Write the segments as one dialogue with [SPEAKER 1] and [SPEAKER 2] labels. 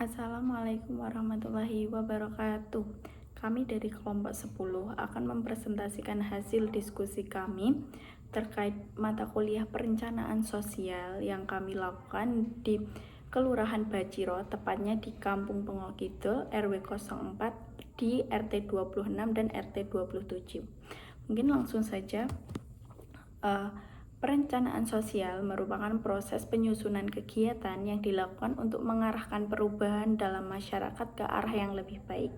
[SPEAKER 1] Assalamualaikum warahmatullahi wabarakatuh. Kami dari kelompok 10 akan mempresentasikan hasil diskusi kami terkait mata kuliah perencanaan sosial yang kami lakukan di Kelurahan Baciro, tepatnya di Kampung Pengok Kidul, RW 04 di RT 26 dan RT 27. Mungkin langsung saja. Perencanaan sosial merupakan proses penyusunan kegiatan yang dilakukan untuk mengarahkan perubahan dalam masyarakat ke arah yang lebih baik.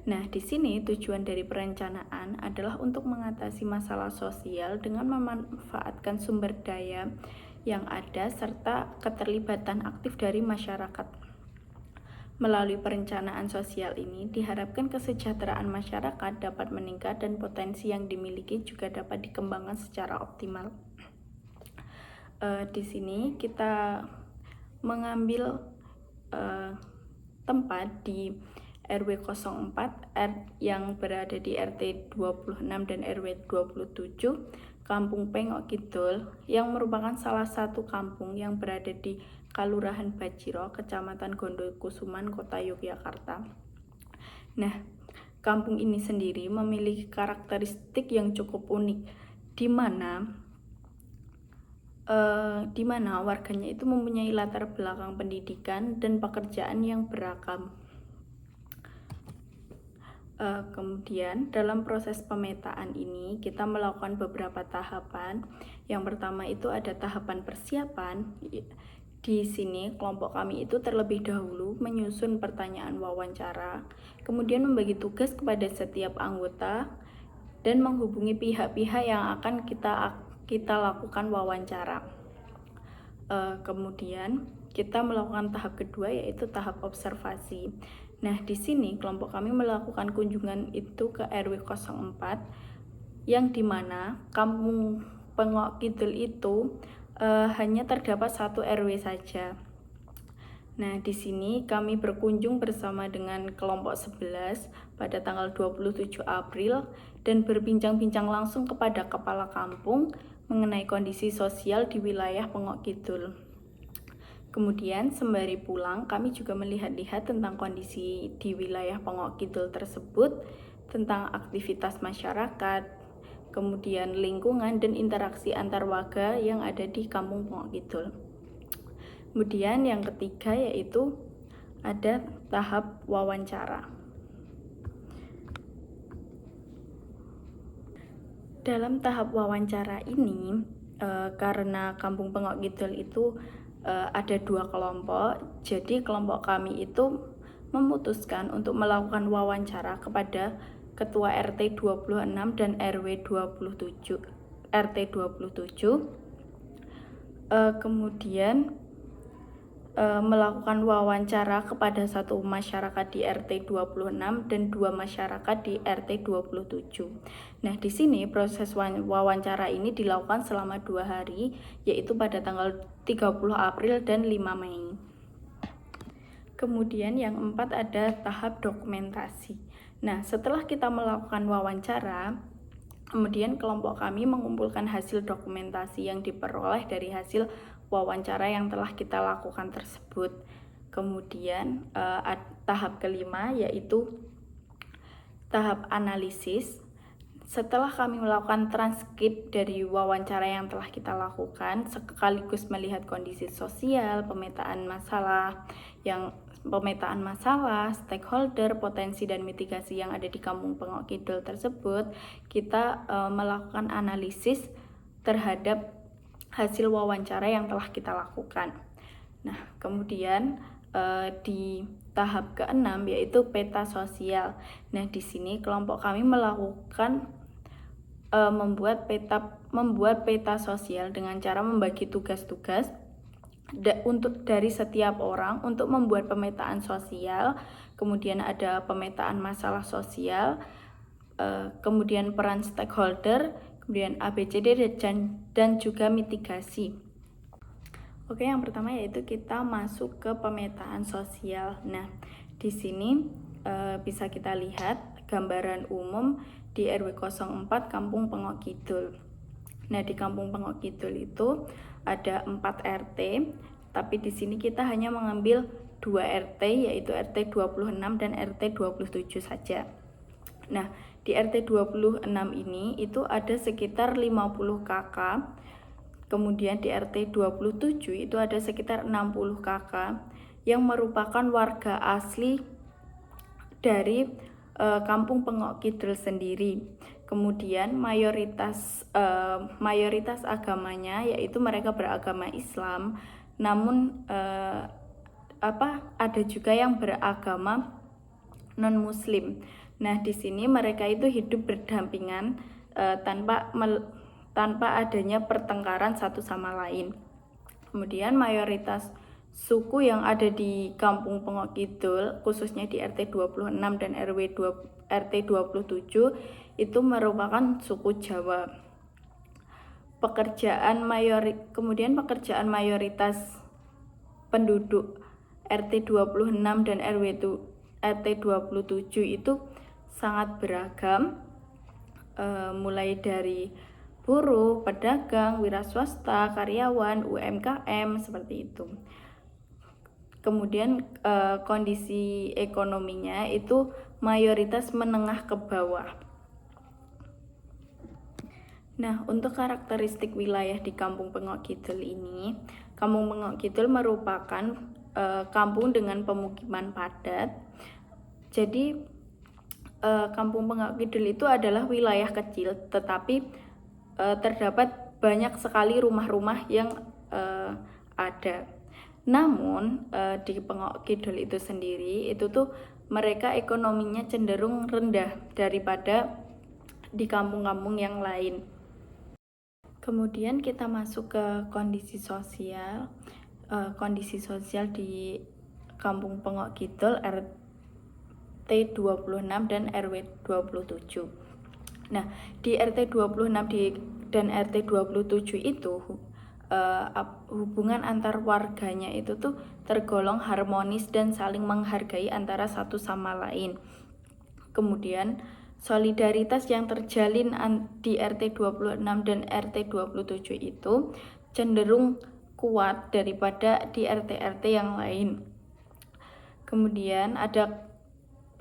[SPEAKER 1] Nah, di sini tujuan dari perencanaan adalah untuk mengatasi masalah sosial dengan memanfaatkan sumber daya yang ada serta keterlibatan aktif dari masyarakat. Melalui perencanaan sosial ini diharapkan kesejahteraan masyarakat dapat meningkat dan potensi yang dimiliki juga dapat dikembangkan secara optimal. Di sini kita mengambil tempat di RW 04 yang berada di RT 26 dan RW 27 Kampung Pengok Kidul, yang merupakan salah satu kampung yang berada di Kelurahan Baciro, Kecamatan Gondokusuman, Kota Yogyakarta. Nah, kampung ini sendiri memiliki karakteristik yang cukup unik, di mana warganya itu mempunyai latar belakang pendidikan dan pekerjaan yang beragam. Kemudian dalam proses pemetaan ini kita melakukan beberapa tahapan. Yang pertama itu ada tahapan persiapan. Di sini kelompok kami itu terlebih dahulu menyusun pertanyaan wawancara, kemudian membagi tugas kepada setiap anggota dan menghubungi pihak-pihak yang akan kita lakukan wawancara. Kemudian kita melakukan tahap kedua, yaitu tahap observasi. Nah, di sini kelompok kami melakukan kunjungan itu ke RW 04 yang dimana Kampung Pengok Kidul itu hanya terdapat satu RW saja. Nah, di sini kami berkunjung bersama dengan kelompok 11 pada tanggal 27 April dan berbincang-bincang langsung kepada kepala kampung mengenai kondisi sosial di wilayah Pengok Kidul. Kemudian sembari pulang, kami juga melihat-lihat tentang kondisi di wilayah Pengok Kidul tersebut, tentang aktivitas masyarakat, kemudian lingkungan dan interaksi antar warga yang ada di Kampung Pengok Kidul. Kemudian yang ketiga yaitu ada tahap wawancara. Dalam tahap wawancara ini, karena Kampung Pengok Kidul itu ada dua kelompok, jadi kelompok kami itu memutuskan untuk melakukan wawancara kepada Ketua RT 26 dan RW 27, RT 27. Kemudian melakukan wawancara kepada satu masyarakat di RT 26 dan dua masyarakat di RT 27. Nah, di sini proses wawancara ini dilakukan selama 2 hari, yaitu pada tanggal 30 April dan 5 Mei. Kemudian yang 4 ada tahap dokumentasi. Nah, setelah kita melakukan wawancara, kemudian kelompok kami mengumpulkan hasil dokumentasi yang diperoleh dari hasil wawancara yang telah kita lakukan tersebut. Kemudian tahap kelima yaitu tahap analisis. Setelah kami melakukan transkrip dari wawancara yang telah kita lakukan, sekaligus melihat kondisi sosial, pemetaan masalah, stakeholder, potensi dan mitigasi yang ada di Kampung Pengok Kidul tersebut, kita melakukan analisis terhadap hasil wawancara yang telah kita lakukan. Nah, kemudian di tahap ke-6 yaitu peta sosial. Nah, di sini kelompok kami melakukan membuat peta sosial dengan cara membagi tugas-tugas untuk dari setiap orang untuk membuat pemetaan sosial. Kemudian ada pemetaan masalah sosial, kemudian peran stakeholder, kemudian ABCD dan juga mitigasi. Oke, yang pertama yaitu kita masuk ke pemetaan sosial. Nah, di sini bisa kita lihat gambaran umum di RW 04 Kampung Pengok Kidul. Nah, di Kampung Pengok Kidul itu ada 4 RT, tapi di sini kita hanya mengambil 2 RT, yaitu RT 26 dan RT 27 saja. Nah, di RT 26 ini itu ada sekitar 50 KK. Kemudian di RT 27 itu ada sekitar 60 KK yang merupakan warga asli dari Kampung Pengok Kidul sendiri. Kemudian mayoritas agamanya yaitu mereka beragama Islam, namun ada juga yang beragama non-Muslim. Nah, di sini mereka itu hidup berdampingan tanpa adanya pertengkaran satu sama lain. Kemudian mayoritas suku yang ada di Kampung Pengok Kidul, khususnya di RT 26 dan RT 27 itu merupakan suku Jawa. Kemudian pekerjaan mayoritas penduduk RT 26 dan RT 27 itu sangat beragam, mulai dari buruh, pedagang, wira swasta, karyawan, UMKM, seperti itu. Kemudian kondisi ekonominya itu mayoritas menengah ke bawah. Nah, untuk karakteristik wilayah di Kampung Pengok Kidul ini, Kampung Pengok Kidul merupakan kampung dengan pemukiman padat. Jadi Kampung Pengok Kidul itu adalah wilayah kecil, tetapi terdapat banyak sekali rumah-rumah yang ada. Namun di Pengok Kidul itu sendiri itu tuh mereka ekonominya cenderung rendah daripada di kampung-kampung yang lain. Kemudian kita masuk ke kondisi sosial. Kondisi sosial di Kampung Pengok Kidul RT 26 dan RW 27. Nah, di RT 26 dan RT 27 itu hubungan antar warganya itu tuh tergolong harmonis dan saling menghargai antara satu sama lain. Kemudian solidaritas yang terjalin di RT 26 dan RT 27 itu cenderung kuat daripada di RT-RT yang lain. Kemudian ada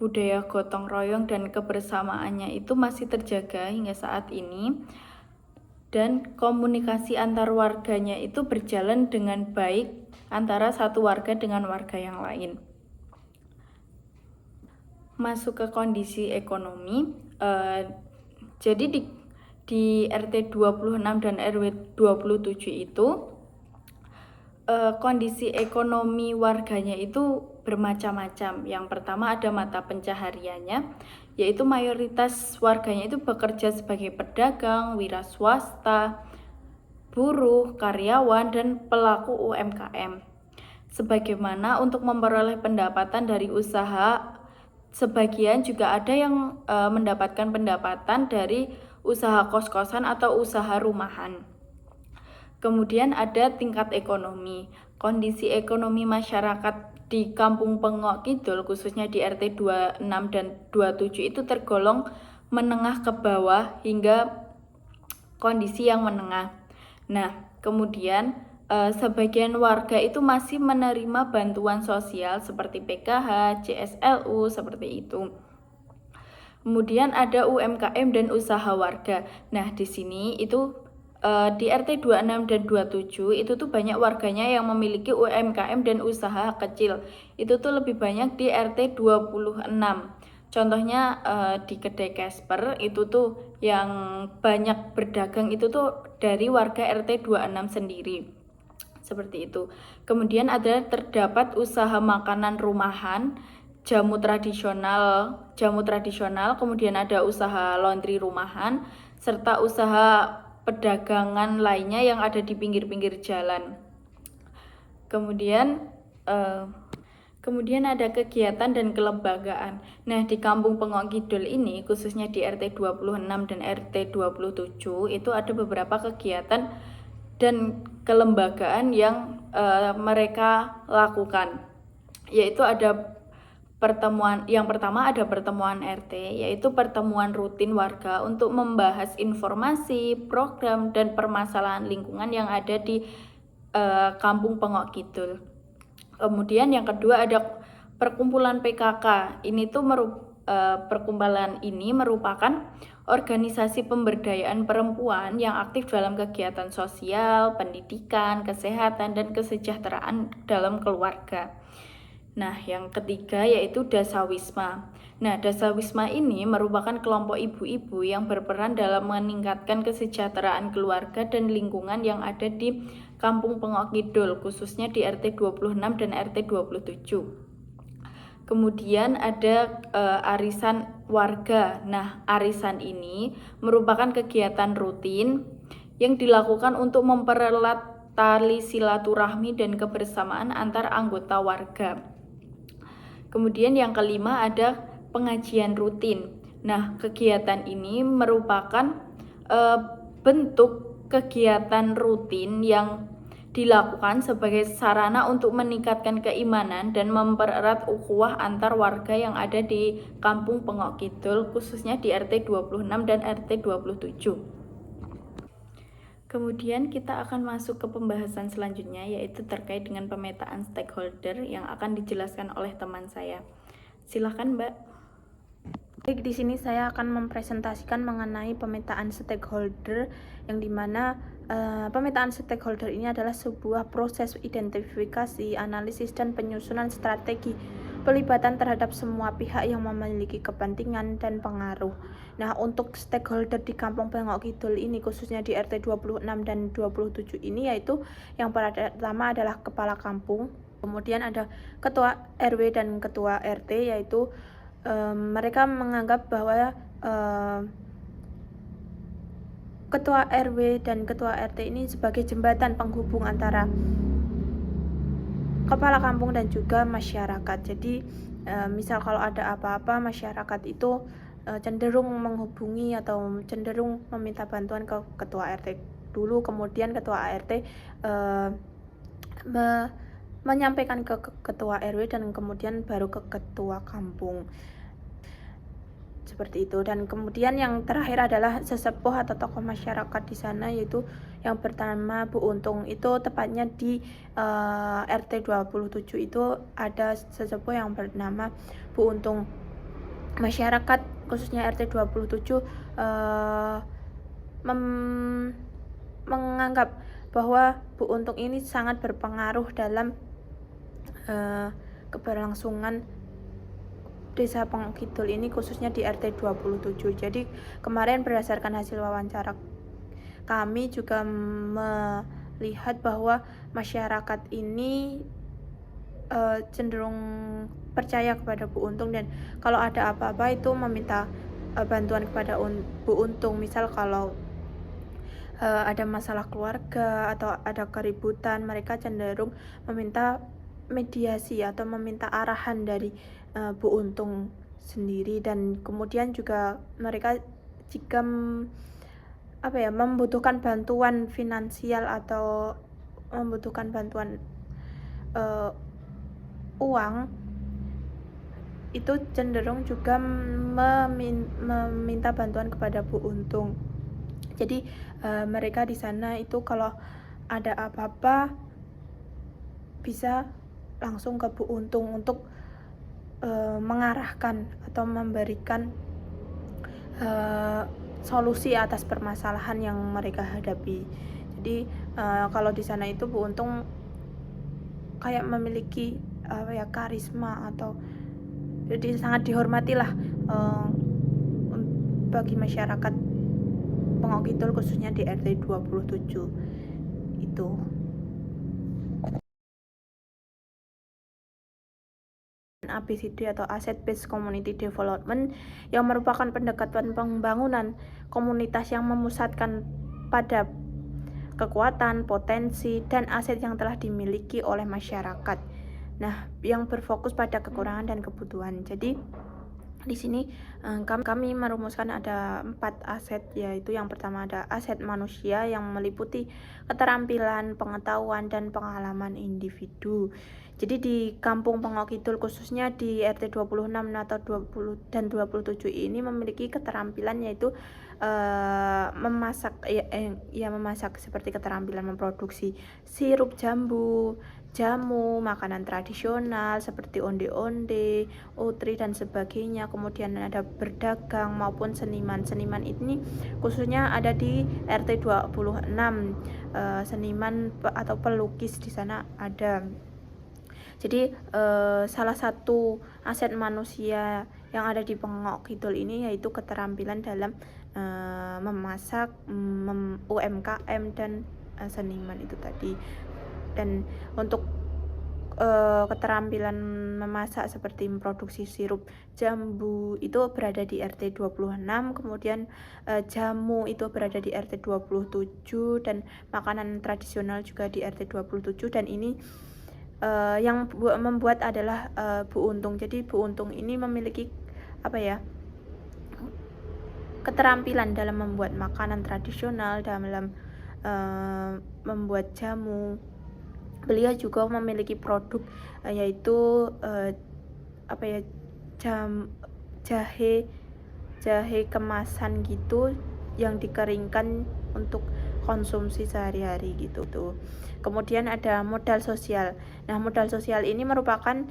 [SPEAKER 1] budaya gotong royong dan kebersamaannya itu masih terjaga hingga saat ini, dan komunikasi antar warganya itu berjalan dengan baik antara satu warga dengan warga yang lain. Masuk ke kondisi ekonomi, jadi di RT 26 dan RW 27 itu kondisi ekonomi warganya itu bermacam-macam. Yang pertama ada mata pencahariannya, yaitu mayoritas warganya itu bekerja sebagai pedagang, wira swasta, buruh, karyawan, dan pelaku UMKM. Sebagaimana untuk memperoleh pendapatan dari usaha, sebagian juga ada yang mendapatkan pendapatan dari usaha kos-kosan atau usaha rumahan. Kemudian ada tingkat ekonomi. Kondisi ekonomi masyarakat di Kampung Pengok Kidul, khususnya di RT 26 dan 27 itu tergolong menengah ke bawah hingga kondisi yang menengah. Nah, kemudian sebagian warga itu masih menerima bantuan sosial seperti PKH, CSLU, seperti itu. Kemudian ada UMKM dan usaha warga. Nah, di sini itu di RT 26 dan 27 itu tuh banyak warganya yang memiliki UMKM dan usaha kecil. Itu tuh lebih banyak di RT 26. Contohnya di Kedai Casper itu tuh yang banyak berdagang itu tuh dari warga RT 26 sendiri. Seperti itu. Kemudian terdapat usaha makanan rumahan, jamu tradisional, kemudian ada usaha laundry rumahan, serta usaha pedagangan lainnya yang ada di pinggir-pinggir jalan. Kemudian ada kegiatan dan kelembagaan. Nah, di Kampung Pengok Kidul ini, khususnya di RT 26 dan RT 27, itu ada beberapa kegiatan dan kelembagaan yang mereka lakukan. Yaitu ada yang pertama ada pertemuan RT, yaitu pertemuan rutin warga untuk membahas informasi, program, dan permasalahan lingkungan yang ada di Kampung Pengok Kidul. Kemudian yang kedua ada perkumpulan PKK. Perkumpulan ini merupakan organisasi pemberdayaan perempuan yang aktif dalam kegiatan sosial, pendidikan, kesehatan, dan kesejahteraan dalam keluarga. Nah, yang ketiga yaitu Dasawisma. Nah, Dasawisma ini merupakan kelompok ibu-ibu yang berperan dalam meningkatkan kesejahteraan keluarga dan lingkungan yang ada di Kampung Pengok Kidul, khususnya di RT 26 dan RT 27. Kemudian ada arisan warga. Nah, arisan ini merupakan kegiatan rutin yang dilakukan untuk mempererat tali silaturahmi dan kebersamaan antar anggota warga. Kemudian yang kelima ada pengajian rutin. Nah, kegiatan ini merupakan bentuk kegiatan rutin yang dilakukan sebagai sarana untuk meningkatkan keimanan dan mempererat ukhuwah antar warga yang ada di Kampung Pengok Kidul, khususnya di RT 26 dan RT 27. Kemudian kita akan masuk ke pembahasan selanjutnya, yaitu terkait dengan pemetaan stakeholder yang akan dijelaskan oleh teman saya. Silakan, Mbak.
[SPEAKER 2] Baik, di sini saya akan mempresentasikan mengenai pemetaan stakeholder, yang dimana pemetaan stakeholder ini adalah sebuah proses identifikasi, analisis, dan penyusunan strategi pelibatan terhadap semua pihak yang memiliki kepentingan dan pengaruh. Nah, untuk stakeholder di Kampung Pengok Kidul ini, khususnya di RT 26 dan 27 ini, yaitu yang pertama adalah kepala kampung, kemudian ada ketua RW dan ketua RT, yaitu mereka menganggap bahwa ketua RW dan ketua RT ini sebagai jembatan penghubung antara kepala kampung dan juga masyarakat. Jadi misal kalau ada apa-apa, masyarakat itu cenderung menghubungi atau cenderung meminta bantuan ke ketua RT dulu, kemudian ketua RT menyampaikan ke ketua RW dan kemudian baru ke ketua kampung, seperti itu. Dan kemudian yang terakhir adalah sesepuh atau tokoh masyarakat di sana, yaitu yang pertama Bu Untung. Itu tepatnya di RT 27 itu ada sesepuh yang bernama Bu Untung. Masyarakat khususnya RT 27 menganggap bahwa Bu Untung ini sangat berpengaruh dalam keberlangsungan Desa Pengok Kidul ini, khususnya di RT 27. Jadi kemarin berdasarkan hasil wawancara kami juga melihat bahwa masyarakat ini cenderung percaya kepada Bu Untung, dan kalau ada apa-apa itu meminta bantuan kepada Bu Untung. Misal kalau ada masalah keluarga atau ada keributan, mereka cenderung meminta mediasi atau meminta arahan dari Bu Untung sendiri. Dan kemudian juga mereka jika membutuhkan bantuan finansial atau membutuhkan bantuan uang, itu cenderung juga meminta bantuan kepada Bu Untung. Jadi mereka di sana itu kalau ada apa-apa bisa langsung ke Bu Untung untuk mengarahkan atau memberikan solusi atas permasalahan yang mereka hadapi. Jadi kalau di sana itu Bu Untung kayak memiliki karisma, atau jadi sangat dihormati lah bagi masyarakat Pengok Kidul, khususnya di RT 27 itu. ABCD atau Asset Based Community Development, yang merupakan pendekatan pembangunan komunitas yang memusatkan pada kekuatan, potensi, dan aset yang telah dimiliki oleh masyarakat. Nah, yang berfokus pada kekurangan dan kebutuhan. Jadi di sini kami merumuskan ada 4 aset, yaitu yang pertama ada aset manusia yang meliputi keterampilan, pengetahuan, dan pengalaman individu. Jadi di Kampung Pengok Kidul, khususnya di RT 26 atau 20 dan 27 ini memiliki keterampilan, yaitu memasak, memasak seperti keterampilan memproduksi sirup jambu, jamu, makanan tradisional seperti onde-onde, utri dan sebagainya. Kemudian ada berdagang maupun seniman. Seniman ini khususnya ada di RT 26, seniman atau pelukis di sana ada. Jadi salah satu aset manusia yang ada di Pengok Kidul ini yaitu keterampilan dalam memasak, UMKM dan seniman itu tadi. Dan untuk keterampilan memasak seperti memproduksi sirup jambu itu berada di RT 26, kemudian jamu itu berada di RT 27 dan makanan tradisional juga di RT 27. Dan ini yang membuat adalah Bu Untung. Jadi Bu Untung ini memiliki keterampilan dalam membuat makanan tradisional, dalam membuat jamu. Beliau juga memiliki produk yaitu jahe kemasan gitu yang dikeringkan untuk konsumsi sehari-hari gitu tuh. Kemudian ada modal sosial. Nah, modal sosial ini merupakan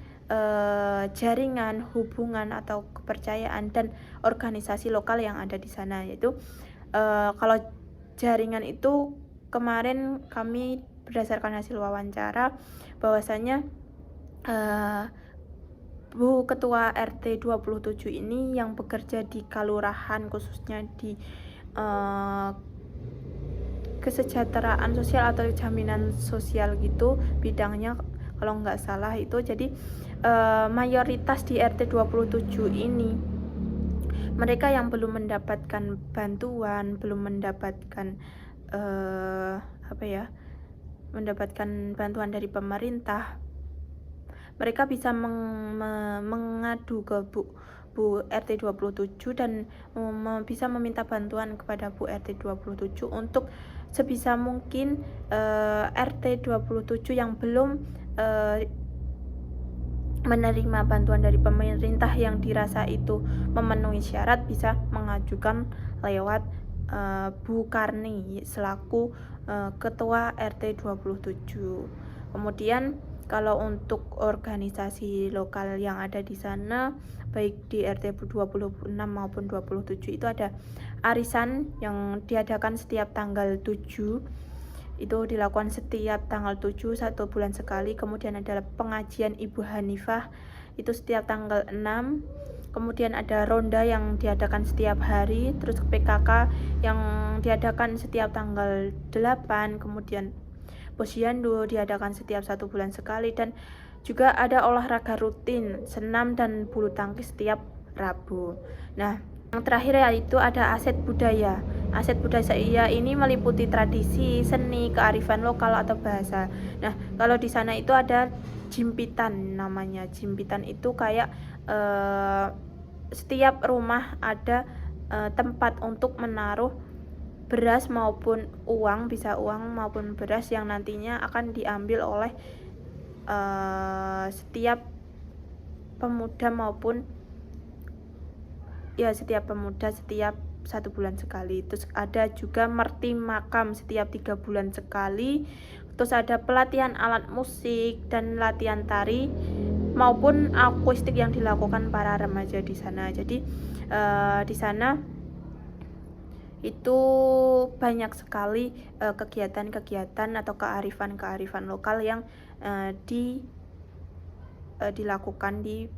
[SPEAKER 2] jaringan hubungan atau kepercayaan dan organisasi lokal yang ada di sana. Yaitu kalau jaringan itu kemarin kami berdasarkan hasil wawancara bahwasanya Bu Ketua RT 27 ini yang bekerja di kelurahan, khususnya di kesejahteraan sosial atau jaminan sosial gitu bidangnya kalau nggak salah itu. Jadi mayoritas di RT 27 ini mereka yang belum mendapatkan bantuan, belum mendapatkan mendapatkan bantuan dari pemerintah, mereka bisa mengadu ke Bu RT 27 dan bisa meminta bantuan kepada Bu RT 27 untuk sebisa mungkin RT 27 yang belum menerima bantuan dari pemerintah yang dirasa itu memenuhi syarat bisa mengajukan lewat Bu Karni selaku Ketua RT 27. Kemudian kalau untuk organisasi lokal yang ada di sana baik di RT 26 maupun 27 itu ada arisan yang diadakan setiap tanggal 7. Itu dilakukan setiap tanggal 7 1 bulan sekali. Kemudian ada pengajian Ibu Hanifah itu setiap tanggal 6. Kemudian ada ronda yang diadakan setiap hari, terus PKK yang diadakan setiap tanggal 8, kemudian posyandu diadakan setiap 1 bulan sekali, dan juga ada olahraga rutin senam dan bulu tangkis setiap Rabu. Nah, yang terakhir yaitu ada aset budaya. Aset budaya ini meliputi tradisi, seni, kearifan lokal atau bahasa. Nah, kalau di sana itu ada jimpitan namanya. Jimpitan itu kayak setiap rumah ada tempat untuk menaruh beras maupun uang, bisa uang maupun beras yang nantinya akan diambil oleh setiap pemuda maupun setiap 1 bulan sekali. Terus ada juga merti makam setiap 3 bulan sekali. Terus ada pelatihan alat musik dan latihan tari maupun akustik yang dilakukan para remaja di sana. Jadi di sana itu banyak sekali kegiatan-kegiatan atau kearifan lokal yang dilakukan di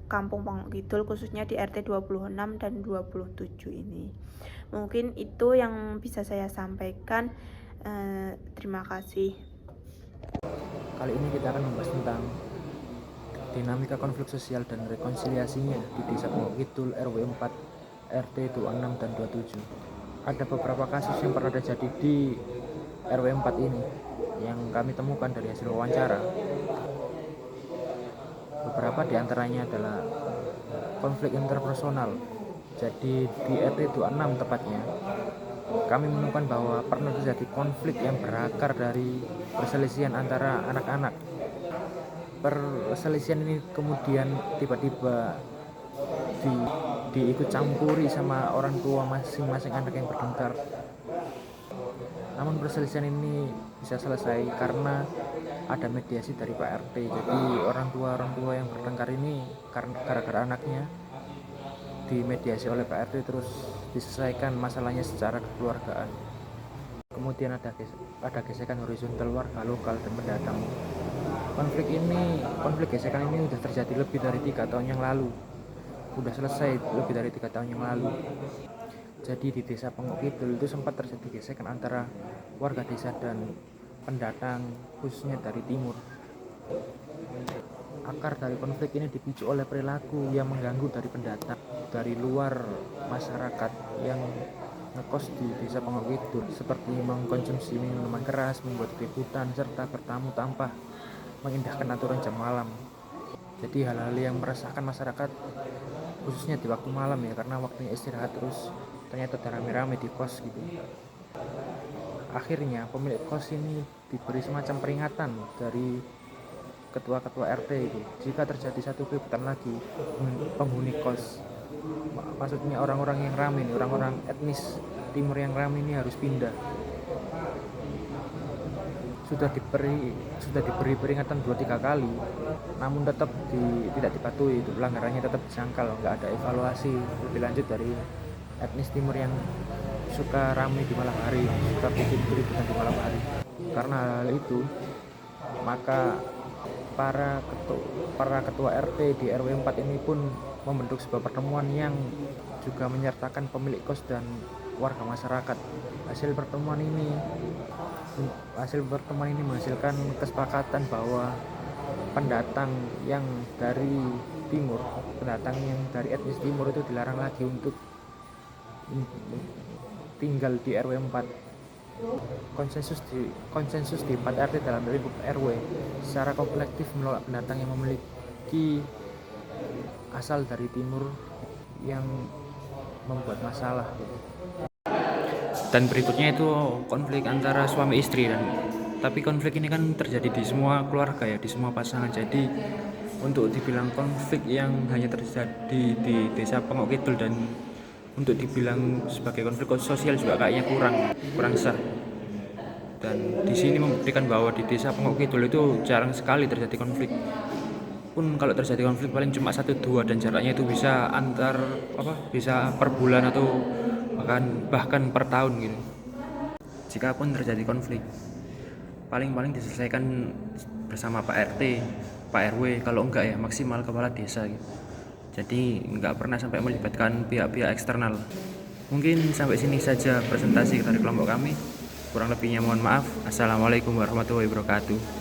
[SPEAKER 2] Kampung Pengok Kidul, khususnya di RT 26 dan 27 ini. Mungkin itu yang bisa saya sampaikan. Terima kasih.
[SPEAKER 3] Kali ini kita akan membahas tentang dinamika konflik sosial dan rekonsiliasinya di Desa Pengok Kidul RW 4 RT 26 dan 27. Ada beberapa kasus yang pernah terjadi di RW 4 ini yang kami temukan dari hasil wawancara. Beberapa di antaranya adalah konflik interpersonal. Jadi di RT 26 tepatnya, kami menemukan bahwa pernah terjadi konflik yang berakar dari perselisihan antara anak-anak. Perselisihan ini kemudian tiba-tiba diikut campuri sama orang tua masing-masing anak yang bertengkar. Namun perselisihan ini bisa selesai karena ada mediasi dari Pak RT. Jadi orang tua yang bertengkar ini karena gara-gara anaknya dimediasi oleh Pak RT, terus diselesaikan masalahnya secara kekeluargaan. Kemudian ada gesekan horizontal warga lokal dan pendatang. Konflik gesekan ini sudah terjadi lebih dari 3 tahun yang lalu. Sudah selesai lebih dari 3 tahun yang lalu. Jadi di desa Pengok Kidul itu sempat terjadi gesekan antara warga desa dan pendatang, khususnya dari timur. Akar dari konflik ini dipicu oleh perilaku yang mengganggu dari pendatang, dari luar masyarakat yang ngekos di desa Pengok Kidul, seperti mengkonsumsi minuman keras, membuat keributan, serta bertamu tanpa mengindahkan aturan jam malam. Jadi hal-hal yang meresahkan masyarakat, khususnya di waktu malam ya, karena waktunya istirahat, terus ternyata ada rame-rame di kos gitu. Akhirnya pemilik kos ini diberi semacam peringatan dari ketua-ketua RT itu, jika terjadi satu keributan lagi penghuni kos, maksudnya orang-orang yang rame nih, orang-orang etnis timur yang rame ini harus pindah. Sudah diberi peringatan 2-3 kali, namun tetap tidak dipatuhi. Itu pelanggarannya tetap disangkal, nggak ada evaluasi lebih lanjut dari etnis timur yang suka ramai di malam hari, suka bikin keributan di malam hari. Karena hal itu, maka para ketua RT di RW 4 ini pun membentuk sebuah pertemuan yang juga menyertakan pemilik kos dan warga masyarakat. Hasil pertemuan ini menghasilkan kesepakatan bahwa pendatang yang dari etnis timur itu dilarang lagi untuk tinggal di RW 4. Konsensus di 4 RT dalam lingkup RW secara kolektif menolak pendatang yang memiliki asal dari timur yang membuat masalah. Dan berikutnya itu konflik antara suami istri, tapi konflik ini kan terjadi di semua keluarga ya, di semua pasangan. Jadi untuk dibilang konflik yang hanya terjadi di desa Pengok Kidul dan untuk dibilang sebagai konflik sosial juga kayaknya kurang sah. Dan di sini membuktikan bahwa di desa Pengok Kidul itu jarang sekali terjadi konflik. Pun kalau terjadi konflik paling cuma 1-2 dan jaraknya itu bisa bisa per bulan atau bahkan per tahun gitu. Jika pun terjadi konflik, paling diselesaikan bersama Pak RT, Pak RW, kalau enggak ya maksimal kepala desa gitu. Jadi enggak pernah sampai melibatkan pihak-pihak eksternal. Mungkin sampai sini saja presentasi dari kelompok kami. Kurang lebihnya mohon maaf. Assalamualaikum warahmatullahi wabarakatuh.